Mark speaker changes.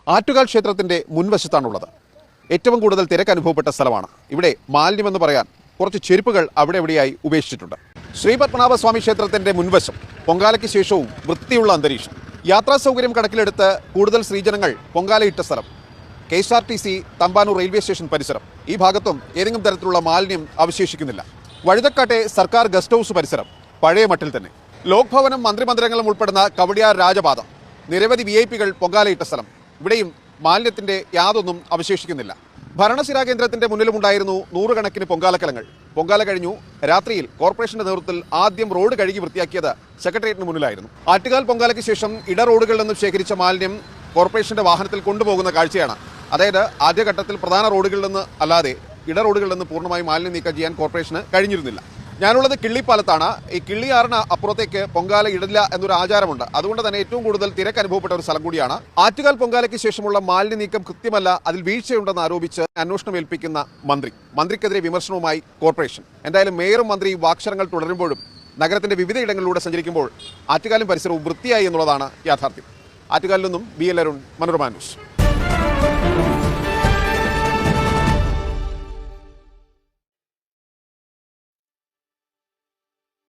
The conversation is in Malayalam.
Speaker 1: ആറ്റുകാൽ ക്ഷേത്രത്തിന്റെ മുൻവശത്താണുള്ളത്. ഏറ്റവും കൂടുതൽ തിരക്ക് അനുഭവപ്പെട്ട സ്ഥലമാണ്. ഇവിടെ മാലിന്യമെന്ന് പറയാൻ കുറച്ച് ചെരുപ്പുകൾ അവിടെ എവിടെയായി ഉപേക്ഷിച്ചിട്ടുണ്ട്. ശ്രീപത്മനാഭസ്വാമി ക്ഷേത്രത്തിന്റെ മുൻവശം പൊങ്കാലയ്ക്ക് ശേഷവും വൃത്തിയുള്ള അന്തരീക്ഷം. യാത്രാ സൗകര്യം കണക്കിലെടുത്ത് കൂടുതൽ ശ്രീജനങ്ങൾ പൊങ്കാലയിട്ട സ്ഥലം KSRTC തമ്പാനൂർ റെയിൽവേ സ്റ്റേഷൻ പരിസരം. ഈ ഭാഗത്തും ഏതെങ്കിലും തരത്തിലുള്ള മാലിന്യം അവശേഷിക്കുന്നില്ല. വഴുതക്കാട്ടെ സർക്കാർ ഗസ്റ്റ് ഹൗസ് പരിസരം പഴയ മട്ടിൽ തന്നെ. ലോക് ഭവനും മന്ത്രിമന്ദിരങ്ങളും ഉൾപ്പെടുന്ന കവടിയാർ രാജപാത, നിരവധി VIP-കൾ പൊങ്കാലയിട്ട സ്ഥലം. ഇവിടെയും മാലിന്യത്തിന്റെ യാതൊന്നും അവശേഷിക്കുന്നില്ല. ഭരണസിരാ കേന്ദ്രത്തിന്റെ മുന്നിലുമുണ്ടായിരുന്നു നൂറുകണക്കിന് പൊങ്കാലക്കലങ്ങൾ. പൊങ്കാല കഴിഞ്ഞു രാത്രിയിൽ കോർപ്പറേഷന്റെ നേതൃത്വത്തിൽ ആദ്യം റോഡ് കഴുകി വൃത്തിയാക്കിയത് സെക്രട്ടേറിയറ്റിന് മുന്നിലായിരുന്നു. ആറ്റുകാൽ പൊങ്കാലയ്ക്ക് ശേഷം ഇടറോഡുകളിൽ നിന്നും ശേഖരിച്ച മാലിന്യം കോർപ്പറേഷന്റെ വാഹനത്തിൽ കൊണ്ടുപോകുന്ന കാഴ്ചയാണ്. അതായത് ആദ്യഘട്ടത്തിൽ പ്രധാന റോഡുകളിൽ നിന്ന് അല്ലാതെ ഇടറോഡുകളിൽ നിന്ന് പൂർണ്ണമായി മാലിന്യം നീക്കം ചെയ്യാൻ കോർപ്പറേഷന് കഴിഞ്ഞിരുന്നില്ല. ഞാനുള്ളത് കിള്ളിപ്പാലത്താണ്. ഈ കിള്ളിയാറിന് അപ്പുറത്തേക്ക് പൊങ്കാല ഇടില്ല എന്നൊരു ആചാരമുണ്ട്. അതുകൊണ്ട് തന്നെ ഏറ്റവും കൂടുതൽ തിരക്ക് അനുഭവപ്പെട്ട ഒരു സ്ഥലം കൂടിയാണ്. ആറ്റുകാൽ പൊങ്കാലയ്ക്ക് ശേഷമുള്ള മാലിന്യ നീക്കം കൃത്യമല്ല, അതിൽ വീഴ്ചയുണ്ടെന്ന് ആരോപിച്ച് അന്വേഷണം ഏൽപ്പിക്കുന്ന മന്ത്രിക്കെതിരെ വിമർശനവുമായി കോർപ്പറേഷൻ. എന്തായാലും മേയറും മന്ത്രിയും വാക്ശരങ്ങൾ തുടരുമ്പോഴും നഗരത്തിന്റെ വിവിധ ഇടങ്ങളിലൂടെ സഞ്ചരിക്കുമ്പോൾ ആറ്റുകാലും പരിസരവും വൃത്തിയായി എന്നുള്ളതാണ് യാഥാർത്ഥ്യം. ആറ്റുകാലിൽ നിന്നും BL അരുൺ, മനോരമ ന്യൂസ്.